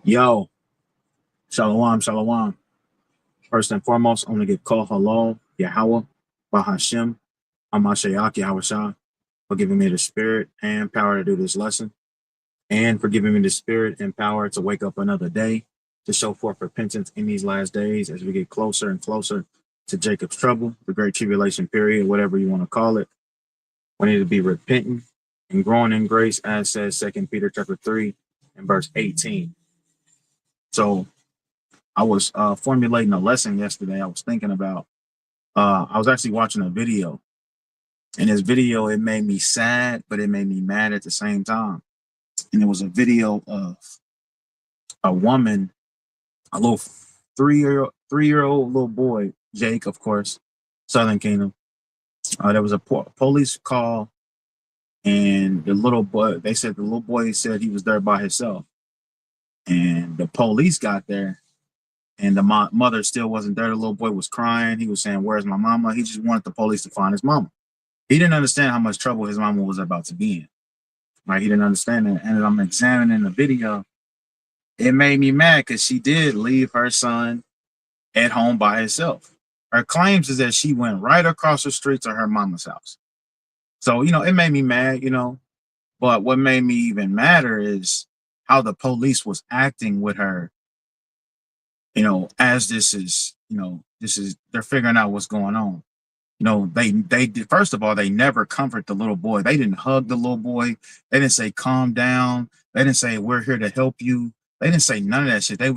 Yo, shalom, shalom. First and foremost, I want to give call halal, Yahweh, Bahashem, Amashayak, Yahweh for giving me the spirit and power to do this lesson, and for giving me the spirit and power to wake up another day to show forth repentance in these last days as we get closer and closer to Jacob's trouble, the great tribulation period, whatever you want to call it. We need to be repenting and growing in grace, as says 2 Peter chapter 3 and verse 18. So I was formulating a lesson yesterday. I was thinking about, I was actually watching a video. In this video, it made me sad, but it made me mad at the same time. And it was a video of a woman, a little three-year-old little boy, Jake, of course, Southern Kingdom. There was a police call, and the little boy, they said the little boy said he was there by himself. And the police got there, and the mother still wasn't there. The little boy was crying. He was saying, "Where's my mama?" He just wanted the police to find his mama. He didn't understand how much trouble his mama was about to be in. Right? He didn't understand that. And I'm examining the video. It made me mad because she did leave her son at home by herself. Her claims is that she went right across the street to her mama's house. So, it made me mad, But what made me even madder is how the police was acting with her, as they're figuring out what's going on. They did, first of all, they never comfort the little boy. They didn't hug the little boy. They didn't say, calm down. They didn't say, we're here to help you. They didn't say none of that shit. They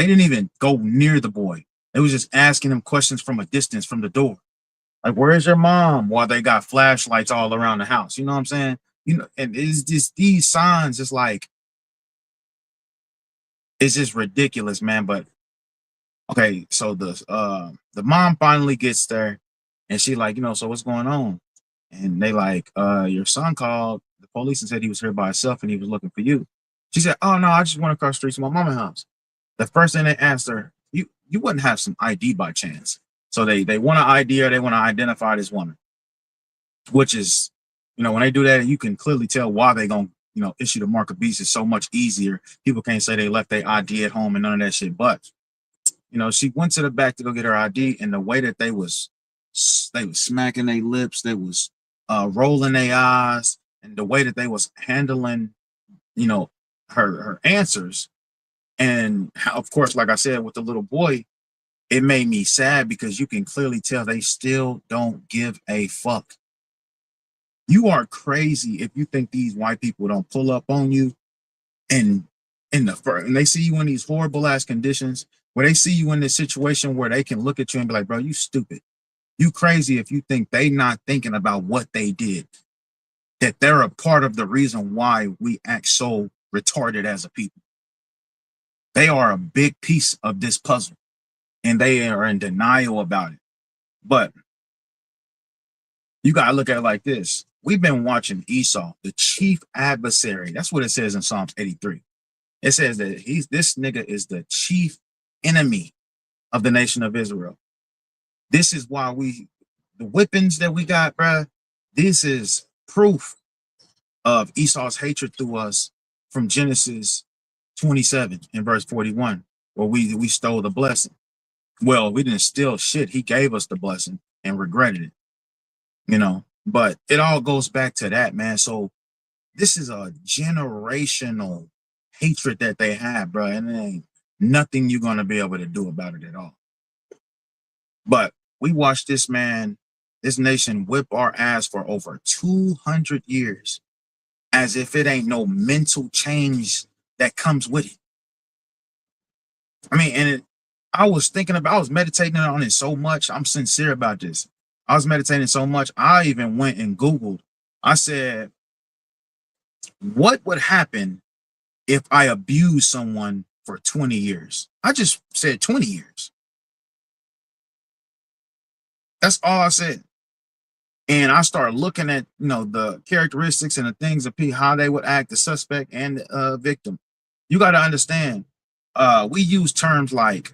didn't even go near the boy. They was just asking him questions from a distance from the door. Like, where's your mom? While they got flashlights all around the house. You know what I'm saying? And it's just these signs, it's like, it's just ridiculous, man. But okay, so the mom finally gets there, and she like, so what's going on? And they like, your son called the police and said he was here by himself and he was looking for you. She said, oh no, I just went across the street to my mama's house. The first thing they asked her, you wouldn't have some ID by chance? So they want to ID her, they want to identify this woman, which is, when they do that, you can clearly tell why they gonna, issue the mark of beast is so much easier. People can't say they left their ID at home and none of that shit. But she went to the back to go get her ID, and the way that they was smacking their lips, they was rolling their eyes, and the way that they was handling, her answers. And of course, like I said, with the little boy, it made me sad because you can clearly tell they still don't give a fuck. You are crazy if you think these white people don't pull up on you and they see you in these horrible ass conditions, where they see you in this situation where they can look at you and be like, bro, you stupid. You crazy if you think they not thinking about what they did, that they're a part of the reason why we act so retarded as a people. They are a big piece of this puzzle, and they are in denial about it. But you got to look at it like this. We've been watching Esau, the chief adversary. That's what it says in Psalms 83. It says that this nigga is the chief enemy of the nation of Israel. This is why the whippings that we got, bruh, this is proof of Esau's hatred through us from Genesis 27 and verse 41, where we stole the blessing. Well, we didn't steal shit. He gave us the blessing and regretted it, but it all goes back to that, man. So this is a generational hatred that they have, bro, and there ain't nothing you're going to be able to do about it at all. But we watched this nation whip our ass for over 200 years, as if it ain't no mental change that comes with it. I mean, and I was meditating on it so much. I'm sincere about this. I was meditating so much, I even went and Googled. I said, what would happen if I abuse someone for 20 years? I just said 20 years. That's all I said. And I started looking at, the characteristics and the things of how they would act, the suspect and the victim. You got to understand, we use terms like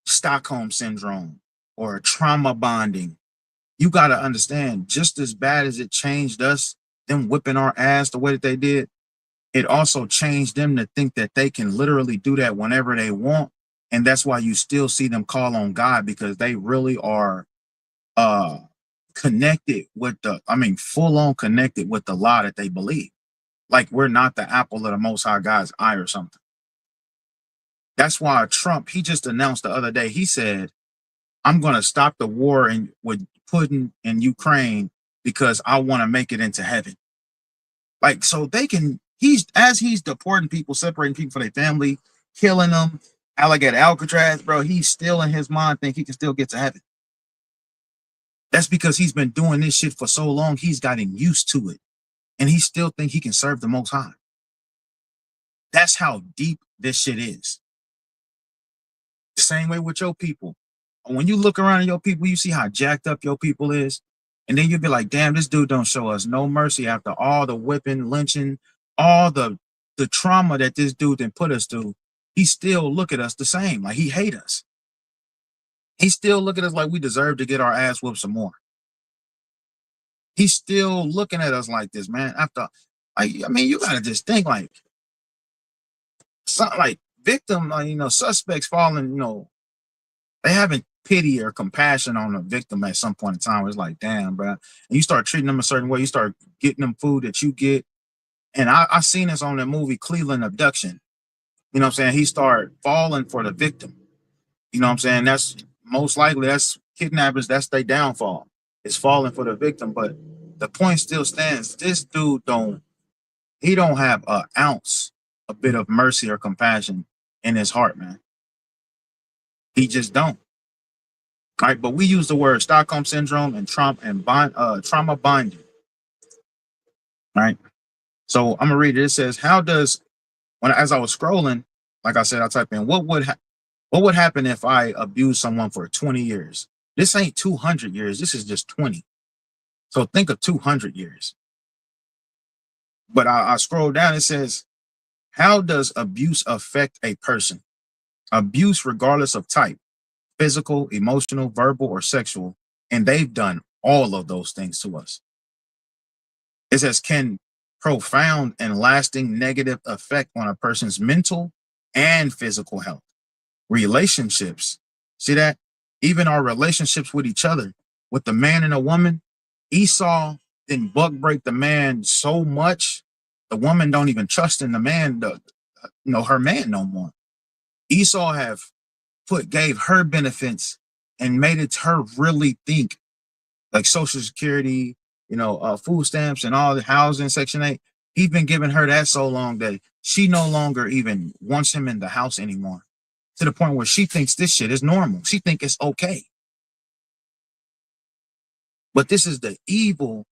Stockholm syndrome or trauma bonding. You got to understand, just as bad as it changed us, them whipping our ass the way that they did, it also changed them to think that they can literally do that whenever they want. And that's why you still see them call on God, because they really are uh connected with full on connected with the law that they believe. Like we're not the apple of the most high God's eye or something. That's why Trump, he just announced the other day, he said, I'm gonna stop the war with Putin in Ukraine because I want to make it into heaven. Like, so they can, he's deporting people, separating people from their family, killing them, alligator Alcatraz, bro. He's still in his mind think he can still get to heaven. That's because he's been doing this shit for so long, he's gotten used to it. And he still think he can serve the most high. That's how deep this shit is. The same way with your people. When you look around at your people, you see how jacked up your people is. And then you'll be like, damn, this dude don't show us no mercy after all the whipping, lynching, all the trauma that this dude then put us through. He still look at us the same. Like he hate us. He still look at us like we deserve to get our ass whooped some more. He's still looking at us like this, man. After, I mean, you gotta just think like, like victim, suspects falling, they haven't pity or compassion on a victim at some point in time. It's like, damn, bro. And you start treating them a certain way. You start getting them food that you get. And I seen this on the movie Cleveland Abduction. You know what I'm saying? He started falling for the victim. You know what I'm saying? That's most likely, that's kidnappers. That's their downfall. It's falling for the victim. But the point still stands. This dude don't have an ounce, a bit of mercy or compassion in his heart, man. He just don't. All right, but we use the word Stockholm syndrome and trauma bonding. All right. So I'm gonna read it. It says, "How does as I was scrolling, like I said, I typed in what would happen if I abused someone for 20 years? This ain't 200 years. This is just 20. So think of 200 years. But I scroll down. It says, how does abuse affect a person? Abuse, regardless of type, physical, emotional, verbal, or sexual, and they've done all of those things to us. It says, can profound and lasting negative effect on a person's mental and physical health. Relationships, see that? Even our relationships with each other, with the man and a woman, Esau didn't buck break the man so much, the woman don't even trust in the man, her man no more. Esau gave her benefits and made it her really think, like Social Security, food stamps and all the housing, Section 8. He's been giving her that so long that she no longer even wants him in the house anymore, to the point where she thinks this shit is normal. She thinks it's okay. But this is the evilness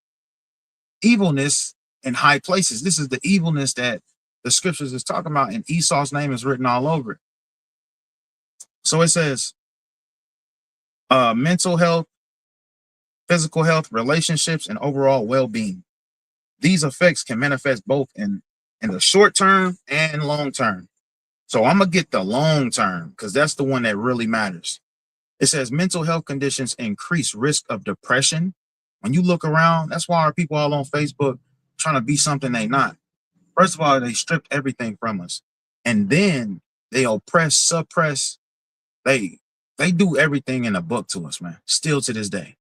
in high places. This is the evilness that the scriptures is talking about, and Esau's name is written all over it. So it says, mental health, physical health, relationships, and overall well-being. These effects can manifest both in the short term and long term. So I'm gonna get the long term because that's the one that really matters. It says mental health conditions increase risk of depression. When you look around, that's why our people all on Facebook trying to be something they not. First of all, they stripped everything from us, and then they oppress, suppress. They do everything in a book to us, man. Still to this day.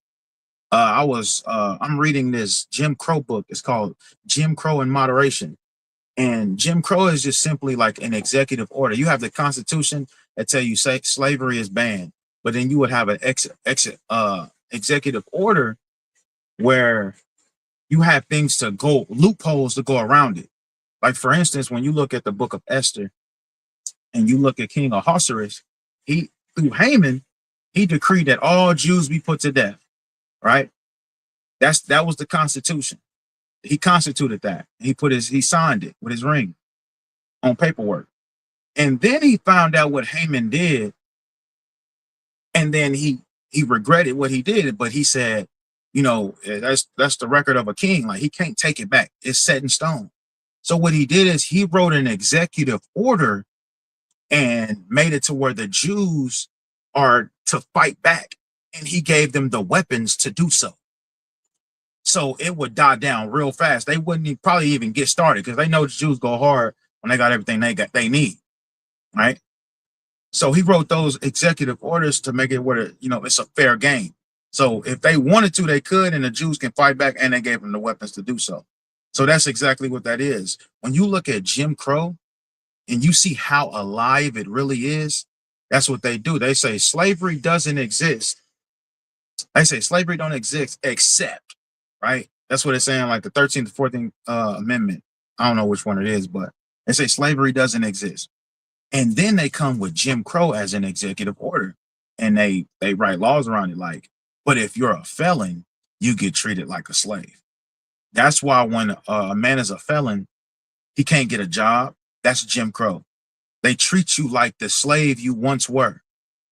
I'm reading this Jim Crow book. It's called Jim Crow in Moderation. And Jim Crow is just simply like an executive order. You have the Constitution that tell you slavery is banned, but then you would have an executive order where you have things to go, loopholes to go around it. Like, for instance, when you look at the book of Esther and you look at King Ahasuerus, through Haman, he decreed that all Jews be put to death, right? That was the Constitution. He constituted that. He signed it with his ring on paperwork. And then he found out what Haman did. And then he regretted what he did, but he said, that's the record of a king. Like, he can't take it back. It's set in stone. So what he did is he wrote an executive order and made it to where the Jews are to fight back. And he gave them the weapons to do so. So it would die down real fast. They wouldn't probably even get started because they know the Jews go hard when they got everything they need, right? So he wrote those executive orders to make it where it's a fair game. So if they wanted to, they could, and the Jews can fight back, and they gave them the weapons to do so. So that's exactly what that is. When you look at Jim Crow and you see how alive it really is, that's what they do. They say slavery doesn't exist. They say slavery don't exist except, right? That's what it's saying, like the 13th, 14th Amendment. I don't know which one it is, but they say slavery doesn't exist. And then they come with Jim Crow as an executive order, and they write laws around it. Like, but if you're a felon, you get treated like a slave. That's why when a man is a felon, he can't get a job. That's Jim Crow. They treat you like the slave you once were.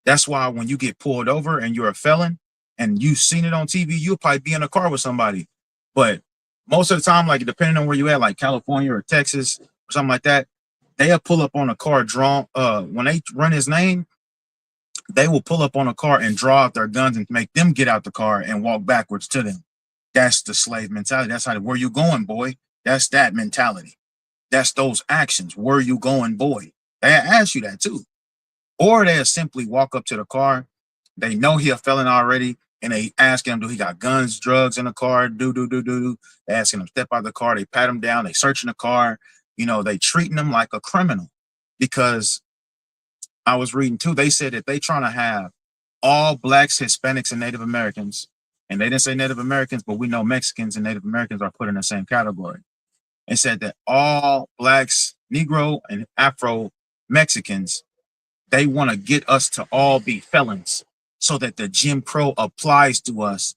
That's why when you get pulled over and you're a felon and you've seen it on TV, you'll probably be in a car with somebody. But most of the time, like depending on where you at, like California or Texas or something like that, they'll pull up on a car drawn. When they run his name, they will pull up on a car and draw out their guns and make them get out the car and walk backwards to them. That's the slave mentality. That's how, where you going, boy? That's that mentality. That's those actions. Where you going, boy? They ask you that too. Or they'll simply walk up to the car. They know he a felon already, and they ask him, do he got guns, drugs in the car? Do. They asking him step out of the car. They pat him down. They searching the car. They treating him like a criminal. Because I was reading too, they said that they trying to have all blacks, Hispanics, and Native Americans. And they didn't say Native Americans, but we know Mexicans and Native Americans are put in the same category. It said that all blacks, Negro, and Afro Mexicans, they want to get us to all be felons so that the Jim Crow applies to us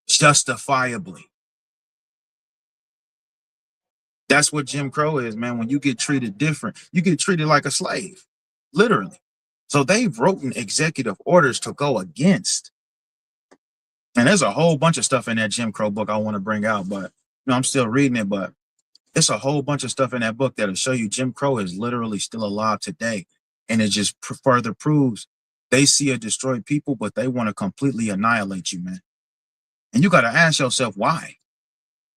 justifiably. That's what Jim Crow is, man. When you get treated different, you get treated like a slave, literally. So they've written executive orders to go against. And there's a whole bunch of stuff in that Jim Crow book I want to bring out, but I'm still reading it, but it's a whole bunch of stuff in that book that'll show you Jim Crow is literally still alive today. And it just further proves they see a destroyed people, but they want to completely annihilate you, man. And you got to ask yourself why.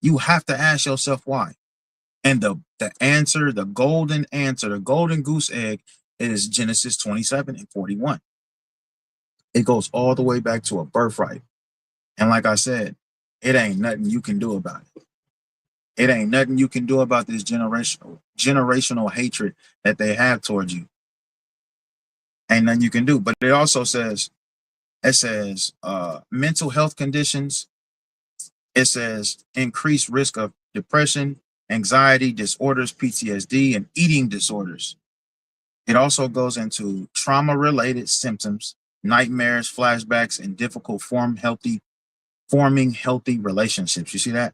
You have to ask yourself why. And the answer, the golden answer, the golden goose egg is Genesis 27:41. It goes all the way back to a birthright. And like I said, it ain't nothing you can do about it. It ain't nothing you can do about this generational hatred that they have towards you. Ain't nothing you can do. But it also says, mental health conditions. It says increased risk of depression, anxiety disorders, PTSD, and eating disorders. It also goes into trauma-related symptoms, nightmares, flashbacks, and difficult forming healthy relationships. You see that?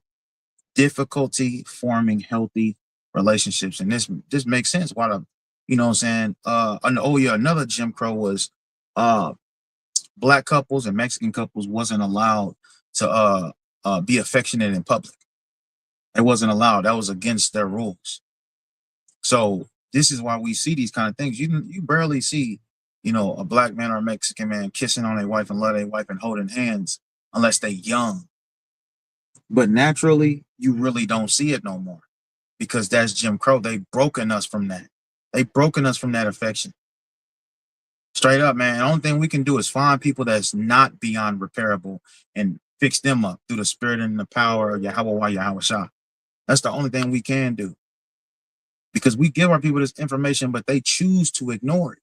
Difficulty forming healthy relationships. And this makes sense. Why the, you know what I'm saying? Another Jim Crow was black couples and Mexican couples wasn't allowed to be affectionate in public. It wasn't allowed. That was against their rules. So this is why we see these kind of things. You barely see, a black man or a Mexican man kissing on their wife and love their wife and holding hands unless they young. But naturally, you really don't see it no more because that's Jim Crow. They've broken us from that. They've broken us from that affection. Straight up, man. The only thing we can do is find people that's not beyond repairable and fix them up through the spirit and the power of Yahweh Yahweh Shah. That's the only thing we can do. Because we give our people this information, but they choose to ignore it.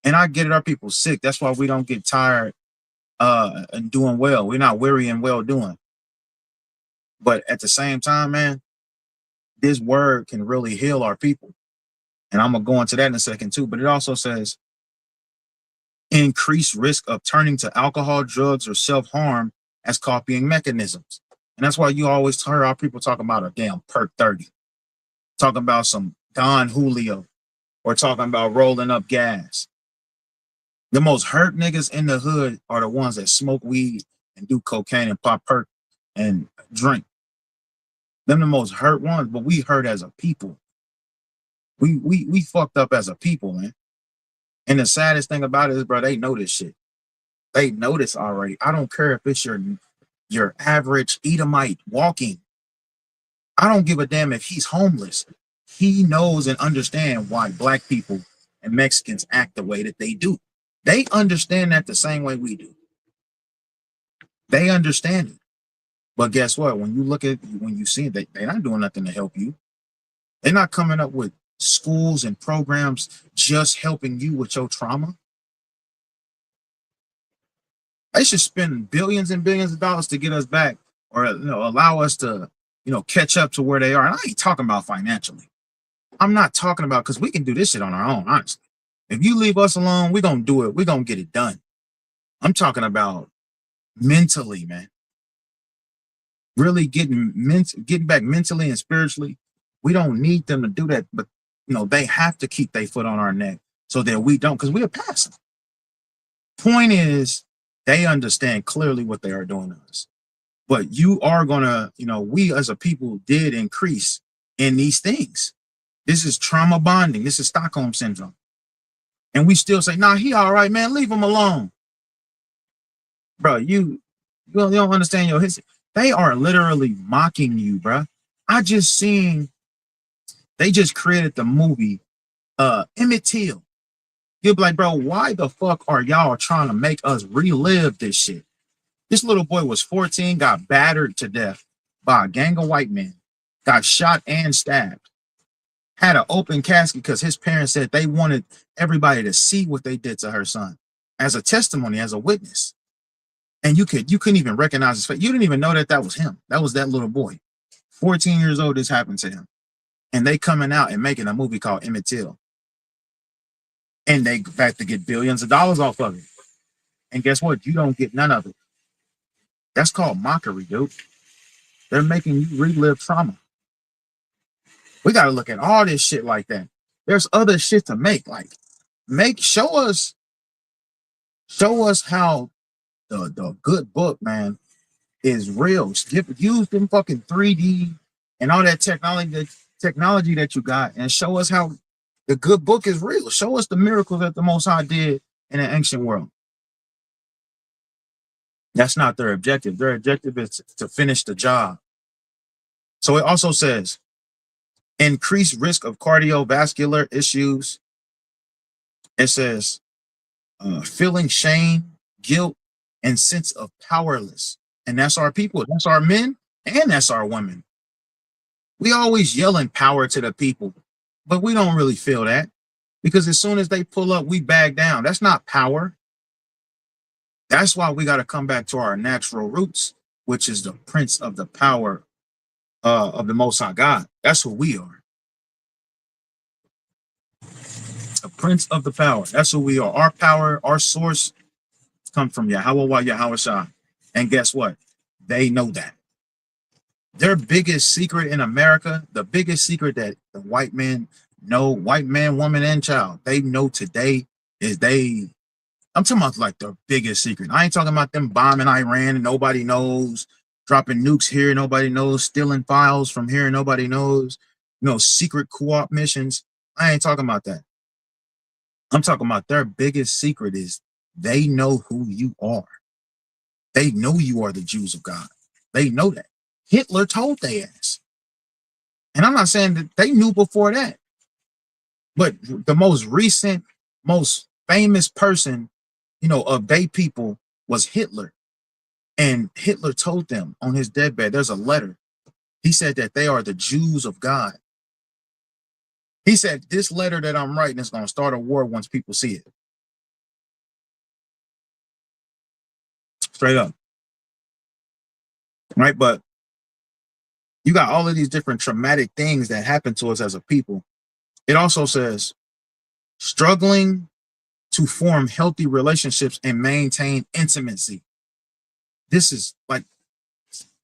And I get it, our people sick. That's why we don't get tired and doing well. We're not weary and well doing. But at the same time, man, this word can really heal our people. And I'm going to go into that in a second too. But it also says increased risk of turning to alcohol, drugs, or self-harm as copying mechanisms. And that's why you always hear our people talking about a damn perk 30. Talking about some Don Julio or talking about rolling up gas. The most hurt niggas in the hood are the ones that smoke weed and do cocaine and pop perk and drink. Them the most hurt ones, but we hurt as a people. We fucked up as a people, man. And the saddest thing about it is, bro, they know this shit. They know this already. I don't care if it's your your average Edomite walking. I don't give a damn if he's homeless. He knows and understands why black people and Mexicans act the way that they do. They understand that the same way we do. They understand it. But guess what? When you look at, when you see it, they're not doing nothing to help you. They're not coming up with schools and programs just helping you with your trauma. They should spend billions and billions of dollars to get us back, or allow us to catch up to where they are. And I ain't talking about financially. I'm not talking about, because we can do this shit on our own, honestly. If you leave us alone, we're gonna do it. We're gonna get it done. I'm talking about mentally, man. Really getting back mentally and spiritually. We don't need them to do that, but they have to keep their foot on our neck so that we don't, because we'll pass them. Point is, they understand clearly what they are doing to us. But you are gonna, we as a people did increase in these things. This is trauma bonding. This is Stockholm syndrome. And we still say, nah, he all right, man. Leave him alone. Bro, you don't understand your history. They are literally mocking you, bro. I just seen, they just created the movie Emmett Till. You'll be like, bro, why the fuck are y'all trying to make us relive this shit? This little boy was 14, got battered to death by a gang of white men, got shot and stabbed, had an open casket because his parents said they wanted everybody to see what they did to her son as a testimony, as a witness. And you couldn't even recognize his face. You didn't even know that was him. That was that little boy. 14 years old, this happened to him. And they coming out and making a movie called Emmett Till. And they back to get billions of dollars off of it. And guess what? You don't get none of it. That's called mockery, dude. They're making you relive trauma. We got to look at all this shit like that. There's other shit to make. Like, show us how the good book, man, is real. Use them fucking 3D and all that technology that you got, and show us how the good book is real. Show us the miracles that the Most High did in the ancient world. That's not their objective. Their objective is to finish the job. So it also says, increased risk of cardiovascular issues. It says, feeling shame, guilt, and sense of powerless. And that's our people. That's our men, and that's our women. We always yelling power to the people, but we don't really feel that, because as soon as they pull up, we back down. That's not power. That's why we got to come back to our natural roots, which is the prince of the power of the Most High God. That's who we are. The prince of the power. That's who we are. Our power, our source comes from Yahweh Yahweh Shah. And guess what? They know that. Their biggest secret in America, the biggest secret that the white men know, white man, woman, and child, they know today is I'm talking about like the biggest secret. I ain't talking about them bombing Iran and nobody knows, dropping nukes here, nobody knows, stealing files from here, nobody knows, secret co-op missions. I ain't talking about that. I'm talking about their biggest secret is they know who you are. They know you are the Jews of God. They know that. Hitler told their ass. And I'm not saying that they knew before that. But the most recent, most famous person, of they people was Hitler. And Hitler told them on his deathbed, there's a letter. He said that they are the Jews of God. He said, this letter that I'm writing is going to start a war once people see it. Straight up. Right? But you got all of these different traumatic things that happen to us as a people. It also says, struggling to form healthy relationships and maintain intimacy. This is like,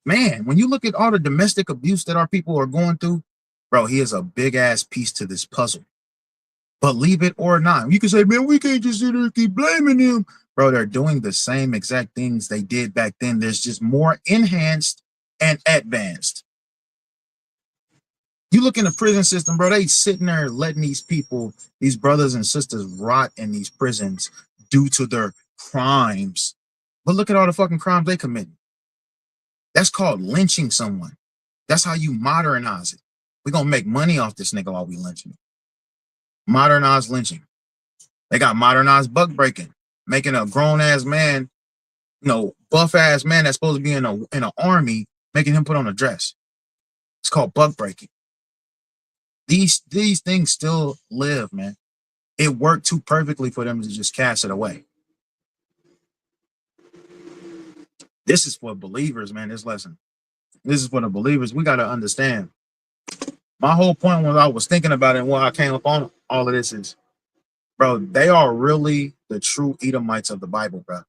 man, when you look at all the domestic abuse that our people are going through, bro, he is a big ass piece to this puzzle. Believe it or not. You can say, man, we can't just sit there and keep blaming him. Bro, they're doing the same exact things they did back then. There's just more enhanced and advanced. You look in the prison system, bro, they sitting there letting these people, these brothers and sisters rot in these prisons due to their crimes. But look at all the fucking crimes they commit. That's called lynching someone. That's how you modernize it. We're gonna make money off this nigga while we lynching. Modernized lynching. They got modernized buck breaking, making a grown ass man, buff ass man that's supposed to be in an army, making him put on a dress. It's called buck breaking. These things still live, man. It worked too perfectly for them to just cast it away. This is for believers, man. This lesson. This is for the believers. We got to understand. My whole point when I was thinking about it and when I came up on all of this is, bro, they are really the true Edomites of the Bible, bro.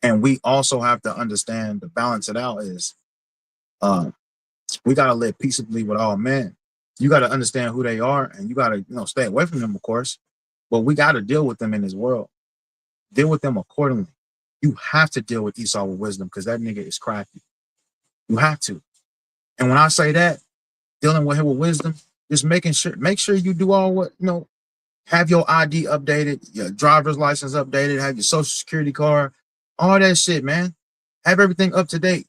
And we also have to understand to balance it out is uh, we got to live peaceably with all men. You got to understand who they are and you got to, stay away from them, of course. But we got to deal with them in this world. Deal with them accordingly. You have to deal with Esau with wisdom because that nigga is crafty. You have to. And when I say that, dealing with him with wisdom, just make sure you do all what, have your ID updated, your driver's license updated, have your social security card, all that shit, man. Have everything up to date.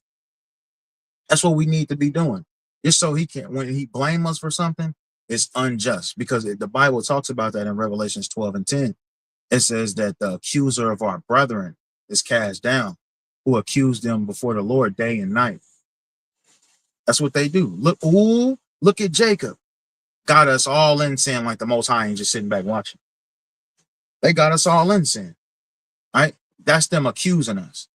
That's what we need to be doing. Just so he can, when he blame us for something, it's unjust because the Bible talks about that in Revelations 12 and 10. It says that the accuser of our brethren is cast down, who accuse them before the Lord day and night. That's what they do. Look at Jacob. Got us all in sin like the Most High and just sitting back watching. They got us all in sin, right? That's them accusing us.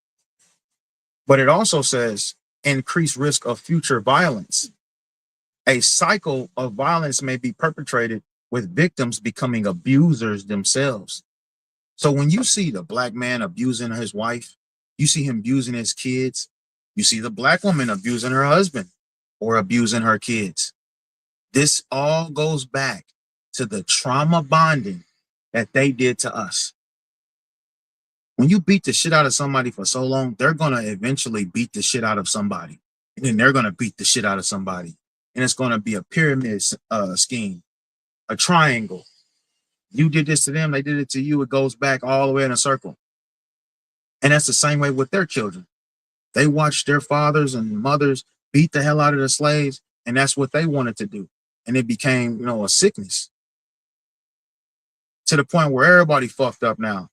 But it also says increased risk of future violence. A cycle of violence may be perpetrated with victims becoming abusers themselves. So when you see the black man abusing his wife, you see him abusing his kids, you see the black woman abusing her husband or abusing her kids. This all goes back to the trauma bonding that they did to us. When you beat the shit out of somebody for so long, they're going to eventually beat the shit out of somebody. And then they're going to beat the shit out of somebody. And it's going to be a pyramid scheme, a triangle. You did this to them, they did it to you. It goes back all the way in a circle. And that's the same way with their children. They watched their fathers and mothers beat the hell out of the slaves, and that's what they wanted to do. And it became, a sickness to the point where everybody fucked up now.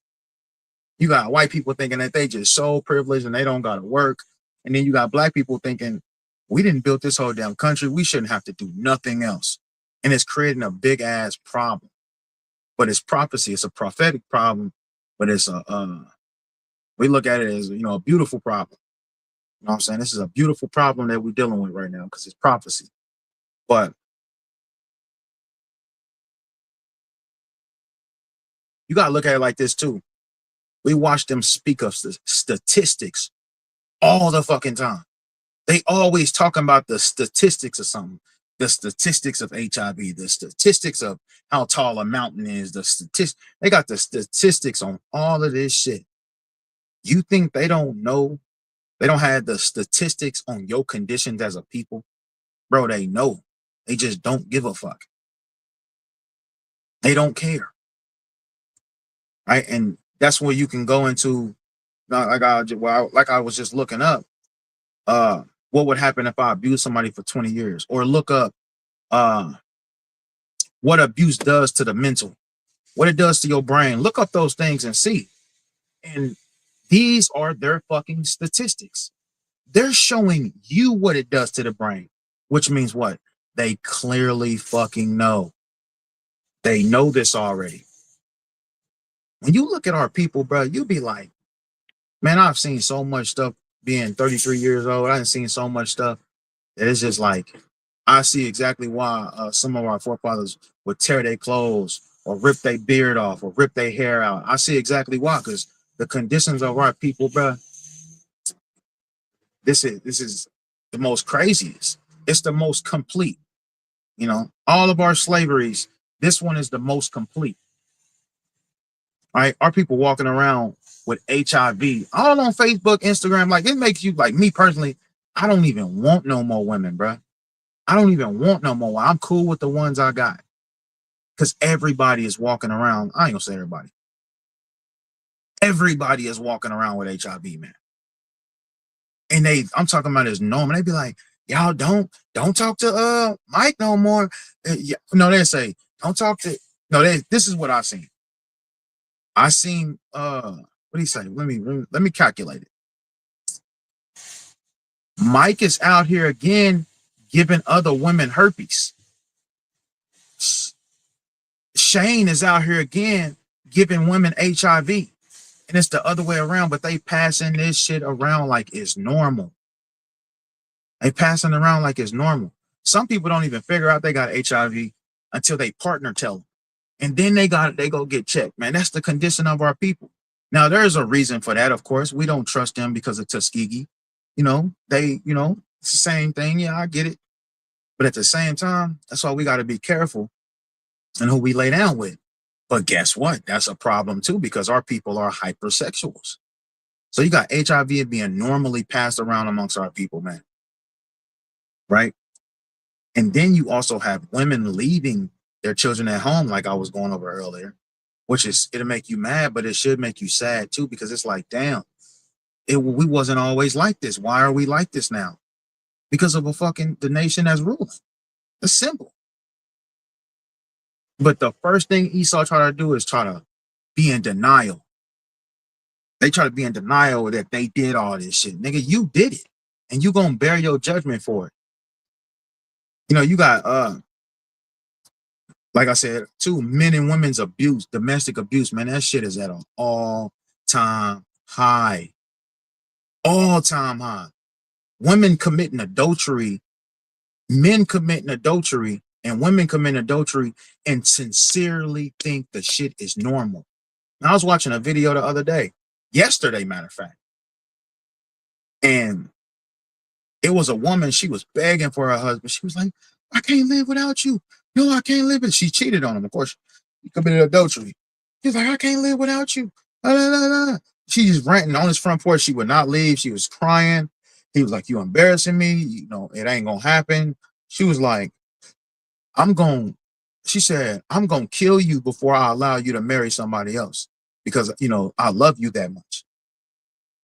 You got white people thinking that they just so privileged and they don't got to work. And then you got black people thinking, we didn't build this whole damn country. We shouldn't have to do nothing else. And it's creating a big ass problem. But it's prophecy. It's a prophetic problem, but it's we look at it as, a beautiful problem. You know what I'm saying? This is a beautiful problem that we're dealing with right now because it's prophecy. But you got to look at it like this too. We watch them speak of statistics all the fucking time. They always talking about the statistics of something. The statistics of HIV, the statistics of how tall a mountain is, they got the statistics on all of this shit. You think they don't know? They don't have the statistics on your conditions as a people? Bro, they know. They just don't give a fuck. They don't care. Right? And that's where you can go into, like I was just looking up, what would happen if I abuse somebody for 20 years? Or look up what abuse does to the mental, what it does to your brain. Look up those things and see. And these are their fucking statistics. They're showing you what it does to the brain, which means what? They clearly fucking know. They know this already. When you look at our people, bro, you be like, man, I've seen so much stuff being 33 years old. I've seen so much stuff that it's just like, I see exactly why some of our forefathers would tear their clothes or rip their beard off or rip their hair out. I see exactly why, because the conditions of our people, bro, this is the most craziest. It's the most complete. All of our slaveries, this one is the most complete. All right, our people walking around with HIV all on Facebook, Instagram, like it makes you, like me personally, I don't even want no more women, bro. I don't even want no more. I'm cool with the ones I got. Because everybody is walking around. I ain't gonna say everybody. Everybody is walking around with HIV, man. And I'm talking about as normal. They be like, y'all don't talk to Mike no more. Yeah, no, they say don't talk to. No, this is what I seen. I seen what do you say? Let me calculate it. Mike is out here again giving other women herpes. Shane is out here again giving women HIV. And it's the other way around, but they passing this shit around like it's normal. They passing around like it's normal. Some people don't even figure out they got HIV until they partner tell them. And then they go get checked. Man, that's the condition of our people. Now, there's a reason for that, of course. We don't trust them because of Tuskegee. It's the same thing. Yeah, I get it. But at the same time, that's why we got to be careful and who we lay down with. But guess what? That's a problem too, because our people are hypersexuals. So you got HIV being normally passed around amongst our people, man. Right? And then you also have women leaving their children at home, like I was going over earlier, which it'll make you mad, but it should make you sad too, because it's like, damn, we wasn't always like this. Why are we like this now? Because of the nation that's ruling. It's simple. But the first thing Esau try to do is try to be in denial. They try to be in denial that they did all this shit. Nigga, you did it. And you gonna bear your judgment for it. You got like I said, too, men and women's abuse, domestic abuse, man, that shit is at an all-time high. All-time high. Women committing adultery, men committing adultery, and women committing adultery and sincerely think the shit is normal. Now, I was watching a video the other day, yesterday, matter of fact, and it was a woman. She was begging for her husband. She was like, I can't live without you. No, I can't live. She cheated on him. Of course, he committed adultery. He's like, I can't live without you. La, la, la, la. She just ranting on his front porch. She would not leave. She was crying. He was like, you embarrassing me. It ain't going to happen. She was like, she said, I'm going to kill you before I allow you to marry somebody else because, I love you that much.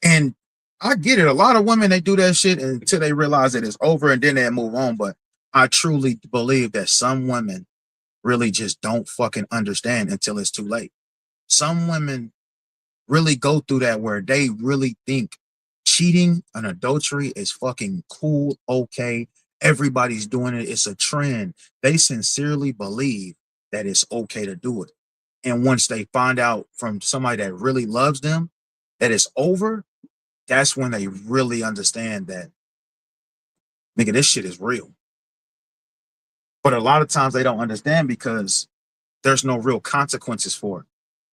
And I get it. A lot of women, they do that shit until they realize that it's over and then they move on. But I truly believe that some women really just don't fucking understand until it's too late. Some women really go through that where they really think cheating and adultery is fucking cool, okay. Everybody's doing it. It's a trend. They sincerely believe that it's okay to do it. And once they find out from somebody that really loves them that it's over, that's when they really understand that, nigga, this shit is real. But a lot of times they don't understand because there's no real consequences for it.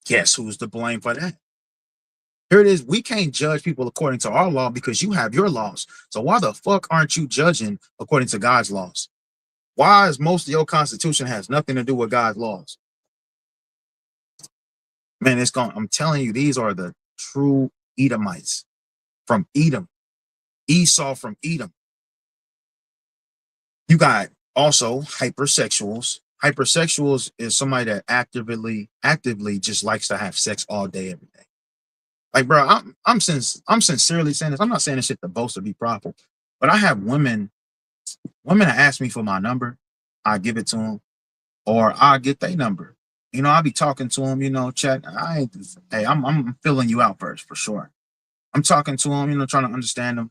Guess who's to blame for that? Here it is. We can't judge people according to our law because you have your laws. So why the fuck aren't you judging according to God's laws? Why is most of your constitution has nothing to do with God's laws? Man, I'm telling you, these are the true Edomites from Edom. Esau from Edom. You got also hypersexuals. Hypersexuals is somebody that actively just likes to have sex all day, every day. Like, bro, I'm sincerely saying this. I'm not saying this shit to boast or be prideful, but I have women that ask me for my number. I give it to them, or I get their number. I'll be talking to them, chat. I'm filling you out first for sure. I'm talking to them, trying to understand them.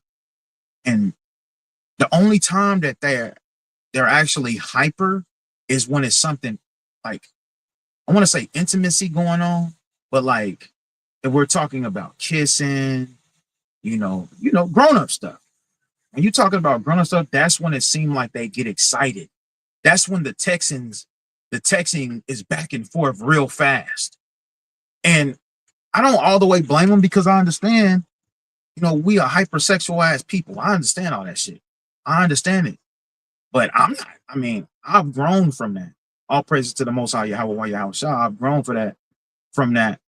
And the only time that they're actually hyper is when it's something like, I want to say intimacy going on, but like if we're talking about kissing, grown-up stuff. When you're talking about grown-up stuff, that's when it seemed like they get excited. That's when the texting is back and forth real fast. And I don't all the way blame them because I understand, we are hypersexual ass people. I understand all that shit. I understand it. But I'm not, I've grown from that. All praises to the Most High Yahweh Shah. I've grown from that.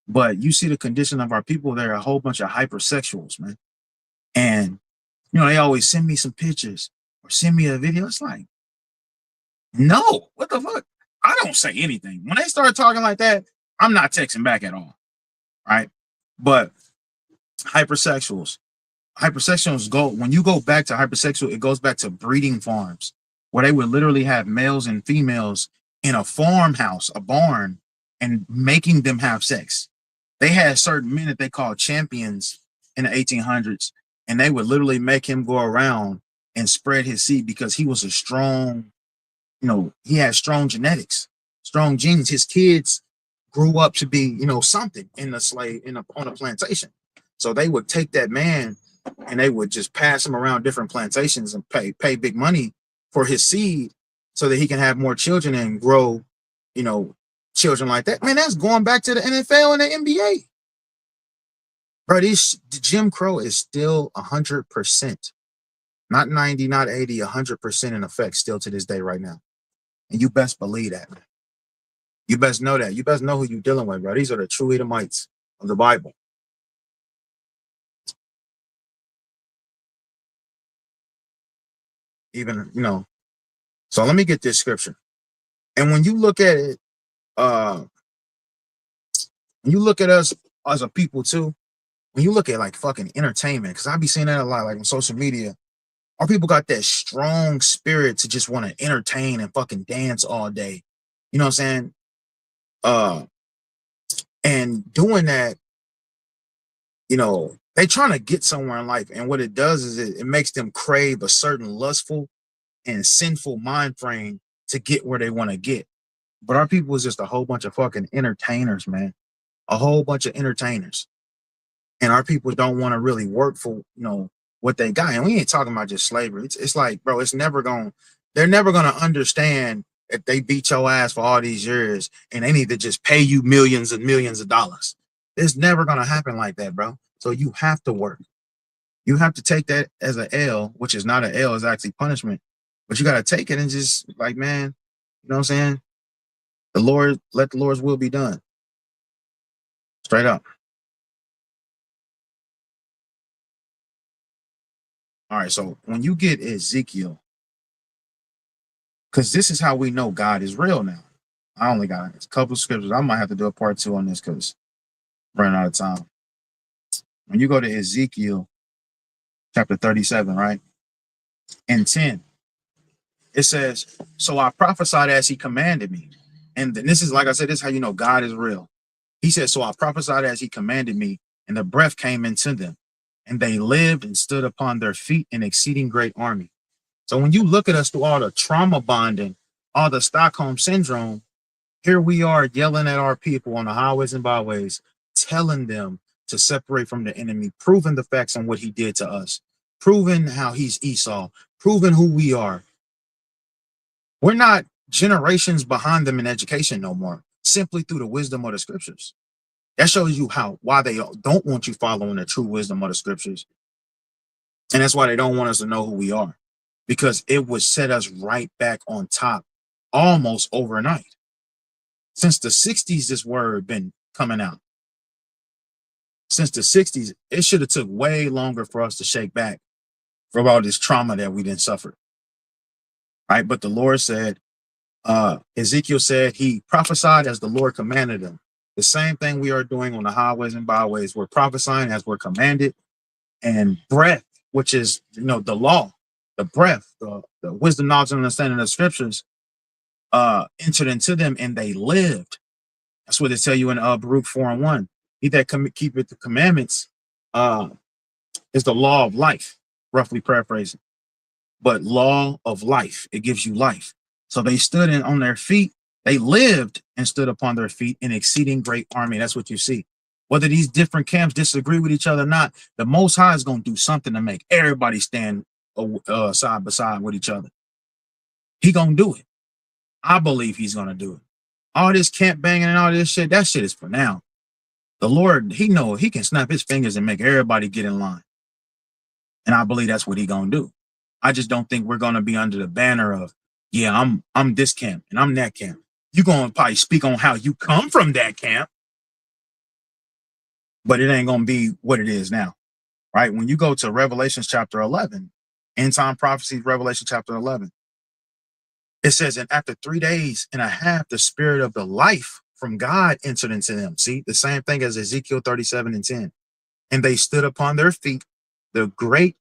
But you see the condition of our people, they're a whole bunch of hypersexuals, man. And, they always send me some pictures or send me a video. It's like, no, what the fuck? I don't say anything. When they start talking like that, I'm not texting back at all. Right? But hypersexuals, Hypersexuals go, when you go back to hypersexual, it goes back to breeding farms where they would literally have males and females in a farmhouse, a barn, and making them have sex. They had certain men that they called champions in the 1800s, and they would literally make him go around and spread his seed because he was a strong, he had strong genetics, strong genes. His kids grew up to be, something in the slave on a plantation. So they would take that man and they would just pass him around different plantations and pay big money for his seed so that he can have more children and grow, you know, children like that. Man, that's going back to the NFL and the NBA. Bro, the Jim Crow is still 100%, not 90, not 80, 100% in effect still to this day right now. And you best believe that, man. You best know that. You best know who you're dealing with, bro. These are the true Edomites of the Bible. Even, so let me get this scripture. And when you look at it, when you look at us as a people too, when you look at like fucking entertainment, because I be seeing that a lot, like on social media, our people got that strong spirit to just want to entertain and fucking dance all day. You know what I'm saying? And doing that, they trying to get somewhere in life. And what it does is it makes them crave a certain lustful and sinful mind frame to get where they want to get. But our people is just a whole bunch of fucking entertainers, man. A whole bunch of entertainers. And our people don't want to really work for, what they got. And we ain't talking about just slavery. It's like, bro, they're never going to understand if they beat your ass for all these years and they need to just pay you millions and millions of dollars. It's never going to happen like that, bro. So you have to work. You have to take that as an L, which is not an L, it's actually punishment. But you got to take it and just like, man, you know what I'm saying? Let the Lord's will be done. Straight up. All right, so when you get Ezekiel, because this is how we know God is real now. I only got a couple of scriptures. I might have to do a part 2 on this because I'm running out of time. When you go to Ezekiel chapter 37, right? And 10, it says, so I prophesied as he commanded me. And this is, like I said, this is how you know God is real. He said, so I prophesied as he commanded me, and the breath came into them, and they lived and stood upon their feet an exceeding great army. So when you look at us through all the trauma bonding, all the Stockholm syndrome, here we are yelling at our people on the highways and byways, telling them to separate from the enemy, proving the facts on what he did to us, proving how he's Esau, proving who we are. We're not generations behind them in education no more, simply through the wisdom of the scriptures. That shows you why they don't want you following the true wisdom of the scriptures. And that's why they don't want us to know who we are, because it would set us right back on top almost overnight. Since the 60s, this word been coming out. Since the 60s, it should have took way longer for us to shake back from all this trauma that we didn't suffer. Right? But the Lord said, Ezekiel said he prophesied as the Lord commanded him. The same thing we are doing on the highways and byways. We're prophesying as we're commanded. And breath, which is, the law, the breath, the wisdom, knowledge, and understanding of the scriptures, entered into them and they lived. That's what they tell you in Baruch 4:1. He that keepeth the commandments is the law of life, roughly paraphrasing. But law of life, it gives you life. So they stood on their feet, they lived and stood upon their feet in exceeding great army. That's what you see. Whether these different camps disagree with each other or not, the Most High is going to do something to make everybody stand side by side with each other. He going to do it. I believe he's going to do it. All this camp banging and all this shit, that shit is for now. The Lord, he knows he can snap his fingers and make everybody get in line. And I believe that's what he going to do. I just don't think we're going to be under the banner of, yeah, I'm this camp and I'm that camp. You're going to probably speak on how you come from that camp, but it ain't going to be what it is now, right? When you go to Revelation chapter 11, end time prophecies, Revelation chapter 11, it says, and after 3 days and a half, the spirit of the life from God entered into them. See, the same thing as Ezekiel 37 and 10. And they stood upon their feet, the great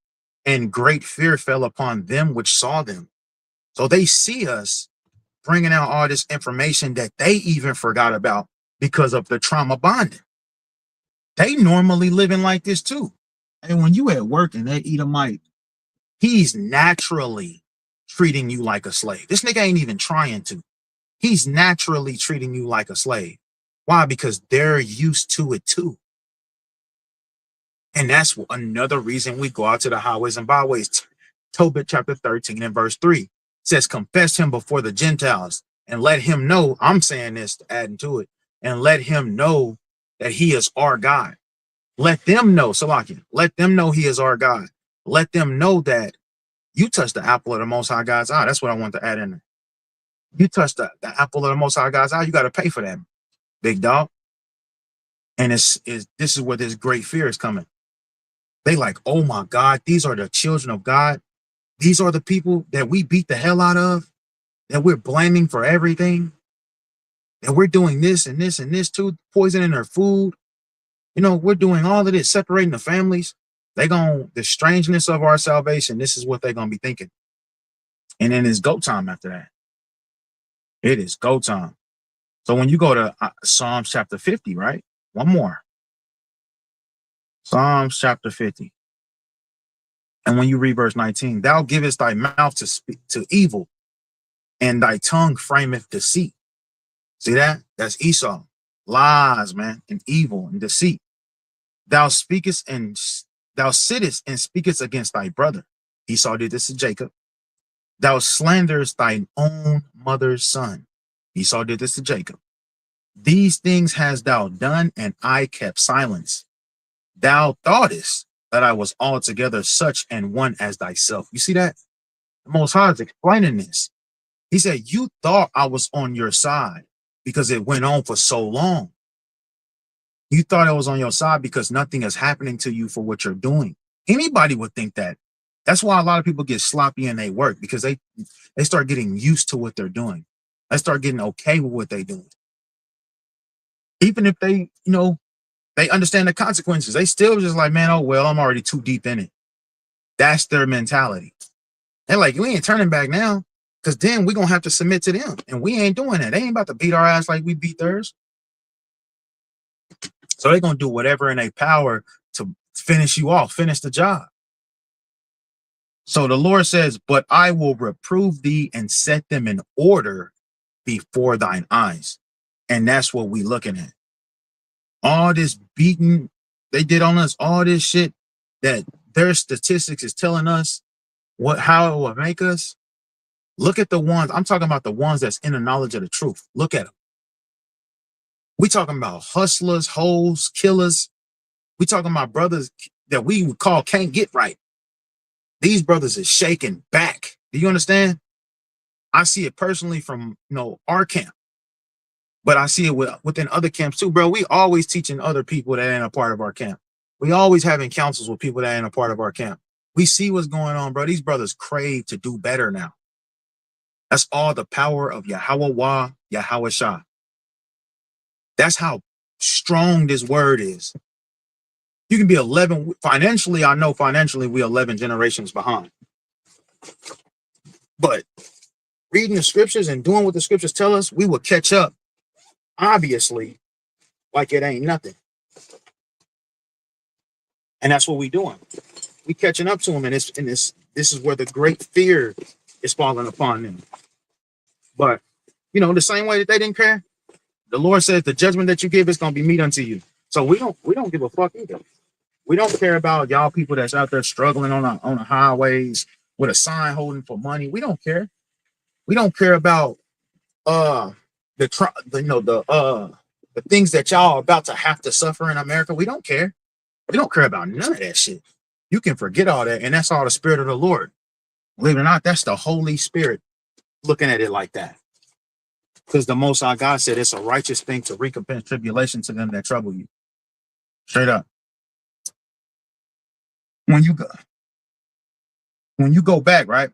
and great fear fell upon them which saw them. So they see us bringing out all this information that they even forgot about because of the trauma bonding. They normally living like this too. And when you at work and that Edomite, he's naturally treating you like a slave. This nigga ain't even trying to. He's naturally treating you like a slave. Why? Because they're used to it too. And that's another reason we go out to the highways and byways. Tobit chapter 13 and verse 3 says, confess him before the Gentiles and let him know, I'm saying this, adding to it, and let him know that he is our God. Let them know, Salakia, let them know he is our God. Let them know that you touch the apple of the Most High God's eye. That's what I want to add in there. You touch the apple of the Most High God's eye, you got to pay for that, big dog. And this is where this great fear is coming. They like, oh my God, these are the children of God. These are the people that we beat the hell out of, that we're blaming for everything, that we're doing this and this and this too, poisoning their food. You know, we're doing all of this, separating the families. The strangeness of our salvation, this is what they're going to be thinking. And then it's go time after that. It is go time. So when you go to Psalms chapter 50, right? One more. Psalms chapter 50. And when you read verse 19, thou givest thy mouth to speak to evil, and thy tongue frameth deceit. See that? That's Esau. Lies, man, and evil and deceit. Thou sittest and speakest against thy brother. Esau did this to Jacob. Thou slanderest thine own mother's son. Esau did this to Jacob. These things hast thou done, and I kept silence. Thou thoughtest that I was altogether such an one as thyself. You see that? The Most High is explaining this. He said, you thought I was on your side because it went on for so long. You thought I was on your side because nothing is happening to you for what you're doing. Anybody would think that. That's why a lot of people get sloppy in their work, because they start getting used to what they're doing. They start getting okay with what they're doing. Even if they, they understand the consequences, they still just like, man, oh, well, I'm already too deep in it. That's their mentality. They're like, we ain't turning back now, because then we're going to have to submit to them. And we ain't doing that. They ain't about to beat our ass like we beat theirs. So they're going to do whatever in their power to finish you off, finish the job. So the Lord says, but I will reprove thee and set them in order before thine eyes. And that's what we looking at. All this beating they did on us, all this shit that their statistics is telling us how it will make us. Look at the ones, I'm talking about the ones that's in the knowledge of the truth. Look at them. We talking about hustlers, hoes, killers. We talking about brothers that we would call can't get right. These brothers is shaking back. Do you understand? I see it personally from our camp, but I see it within other camps too, bro. We always teaching other people that ain't a part of our camp. We always having counsels with people that ain't a part of our camp. We see what's going on, bro. These brothers crave to do better now. That's all the power of Yahweh Yahweh Shah. That's how strong this word is. You can be 11 financially. I know financially we 11 generations behind, but reading the scriptures and doing what the scriptures tell us, we will catch up, obviously, like it ain't nothing. And that's what we doing. We catching up to them, and this is where the great fear is falling upon them. But the same way that they didn't care, the Lord says the judgment that you give is going to be meet unto you. So we don't give a fuck either. We don't care about y'all people that's out there struggling on the highways with a sign holding for money. We don't care. We don't care about the things that y'all are about to have to suffer in America. We don't care. We don't care about none of that shit. You can forget all that, and that's all the Spirit of the Lord. Believe it or not, that's the Holy Spirit looking at it like that. Because the Most High God said it's a righteous thing to recompense tribulation to them that trouble you. Straight up. When you go back, right?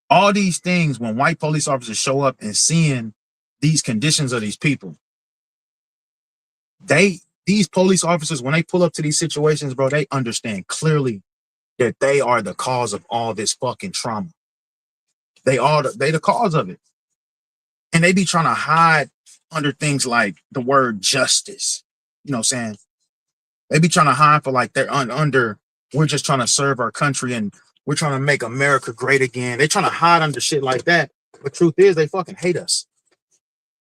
All these things, when white police officers show up and seeing these conditions of these people, they These police officers, when they pull up to these situations, bro, they understand clearly that they are the cause of all this fucking trauma. They the cause of it. And they be trying to hide under things like the word justice. You know what I'm saying? They be trying to hide for like they're under, we're just trying to serve our country and we're trying to make America great again. They trying to hide under shit like that. But truth is, they fucking hate us.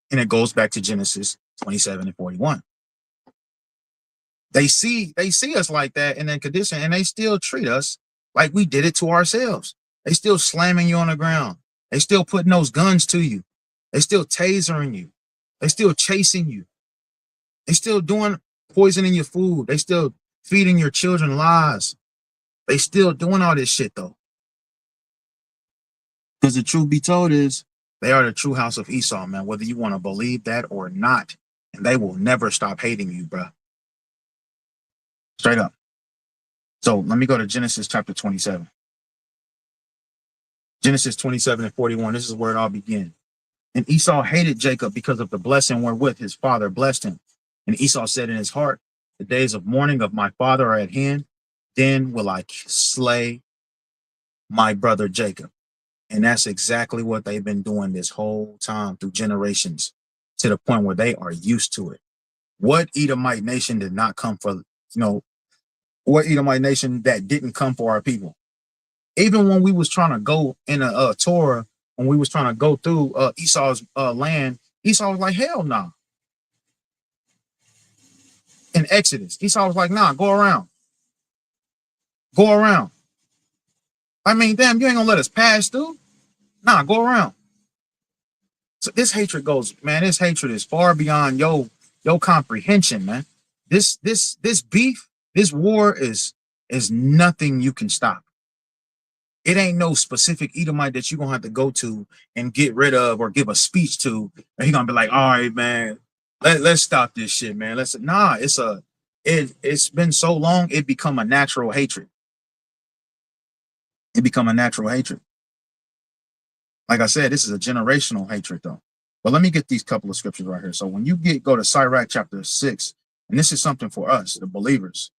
And it goes back to Genesis 27 and 41. They see us like that in that condition, and they still treat us like we did it to ourselves. They still slamming you on the ground. They still putting those guns to you. They still tasering you. They still chasing you. They still doing poisoning your food. They still feeding your children lies. They still doing all this shit though. Because the truth be told is they are the true house of Esau, man, whether you want to believe that or not. And they will never stop hating you, bro. Straight up. So let me go to Genesis chapter 27. Genesis 27 and 41. This is where it all began. And Esau hated Jacob because of the blessing wherewith his father blessed him. And Esau said in his heart, the days of mourning of my father are at hand. Then will I slay my brother Jacob. And that's exactly what they've been doing this whole time through generations, to the point where they are used to it. What Edomite nation did not come for, what Edomite nation that didn't come for our people? Even when we was trying to go in a Torah, when we was trying to go through Esau's land, Esau was like, hell no. Nah. In Exodus, Esau was like, nah, go around. Go around. I mean, damn, you ain't gonna let us pass through? Nah, go around. So this hatred goes, man, this hatred is far beyond your comprehension, man. This beef, this war is nothing you can stop. It ain't no specific Edomite that you're gonna have to go to and get rid of or give a speech to. And he's gonna be like, all right, man, let's stop this shit, man. It's been so long, it become a natural hatred. It become a natural hatred. Like I said, this is a generational hatred though. But let me get these couple of scriptures right here. So when you go to Sirach chapter 6, and this is something for us, the believers.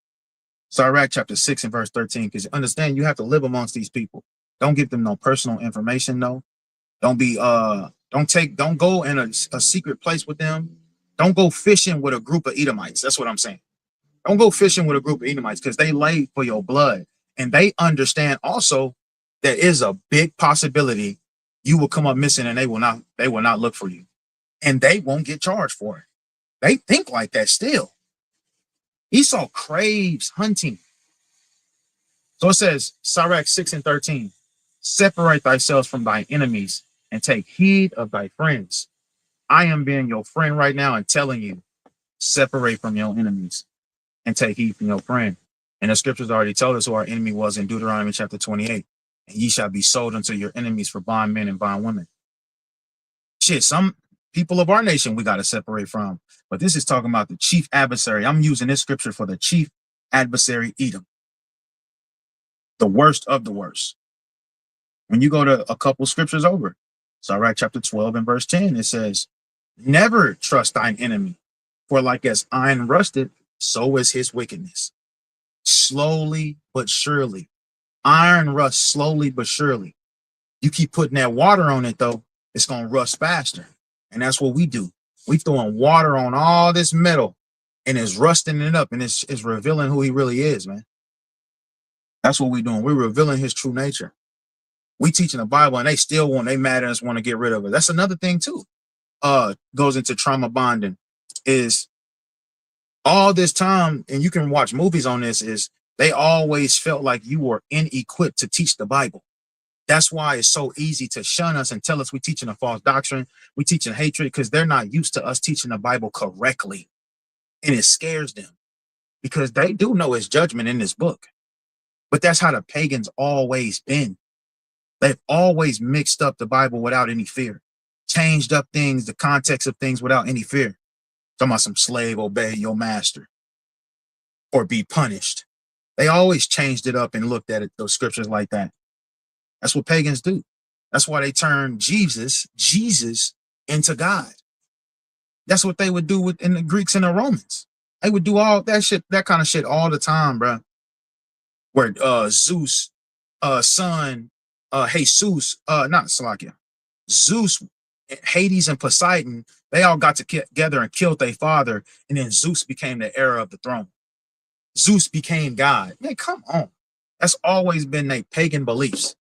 Sirach chapter 6 and verse 13, because understand you have to live amongst these people. Don't give them no personal information, no. Don't go in a secret place with them. Don't go fishing with a group of Edomites. That's what I'm saying. Don't go fishing with a group of Edomites because they lay for your blood. And they understand also there is a big possibility you will come up missing and they will not look for you. And they won't get charged for it. They think like that still. Esau craves hunting. So it says, Sirach 6 and 13, separate thyself from thy enemies and take heed of thy friends. I am being your friend right now and telling you, separate from your enemies and take heed from your friend. And the scriptures already told us who our enemy was in Deuteronomy chapter 28. And ye shall be sold unto your enemies for bondmen and bondwomen. Shit, some people of our nation we got to separate from. But this is talking about the chief adversary. I'm using this scripture for the chief adversary, Edom. The worst of the worst. When you go to a couple scriptures over, Sirach chapter 12 and verse 10, it says, never trust thine enemy, for like as iron rusted, so is his wickedness. Slowly but surely. Iron rusts slowly but surely. You keep putting that water on it, though, it's going to rust faster. And that's what we do. We throwing water on all this metal, and it's rusting it up, and it's revealing who he really is, man. That's what we're doing. We're revealing his true nature. We teaching the Bible, and they mad at us, want to get rid of it. That's another thing, too. Goes into trauma bonding, is all this time, and you can watch movies on this, is they always felt like you were inequipped to teach the Bible. That's why it's so easy to shun us and tell us we're teaching a false doctrine, we're teaching hatred, because they're not used to us teaching the Bible correctly. And it scares them because they do know it's judgment in this book. But that's how the pagans always been. They've always mixed up the Bible without any fear, changed up things, the context of things without any fear. Talking about some slave, obey your master or be punished. They always changed it up and looked at it, those scriptures like that. That's what pagans do. That's why they turn Jesus into God. That's what they would do in the Greeks and the Romans. They would do all that shit, that kind of shit all the time, bro. Where Zeus, son, Jesus, not Salakia, Zeus, Hades, and Poseidon, they all got together and killed their father, and then Zeus became the heir of the throne. Zeus became God. Man, come on. That's always been their pagan beliefs.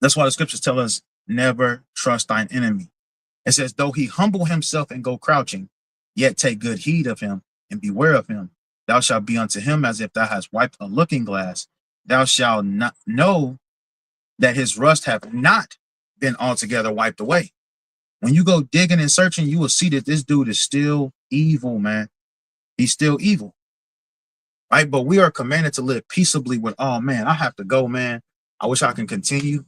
That's why the scriptures tell us never trust thine enemy. It says, though he humble himself and go crouching, yet take good heed of him and beware of him. Thou shalt be unto him as if thou hast wiped a looking glass. Thou shalt not know that his rust hath not been altogether wiped away. When you go digging and searching, you will see that this dude is still evil, man. He's still evil, right? But we are commanded to live peaceably with all men. I have to go, man. I wish I can continue,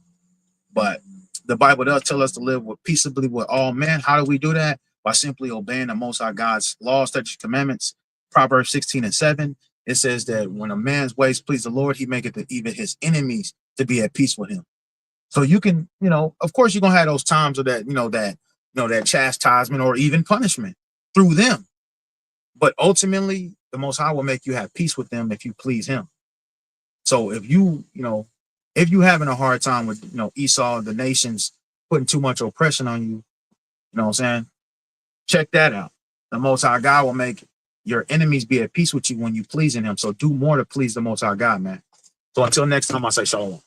but the Bible does tell us to live peaceably with all men. How do we do that? By simply obeying the Most High God's laws, statutes, commandments. Proverbs 16:7, it says that when a man's ways please the Lord, he maketh even his enemies to be at peace with him. So you can, of course, you're gonna have those times of that, that chastisement or even punishment through them. But ultimately, the Most High will make you have peace with them if you please him. So if if you having a hard time with, Esau, the nations putting too much oppression on you, you know what I'm saying? Check that out. The Most High God will make your enemies be at peace with you when you pleasing him. So do more to please the Most High God, man. So until next time, I say shalom.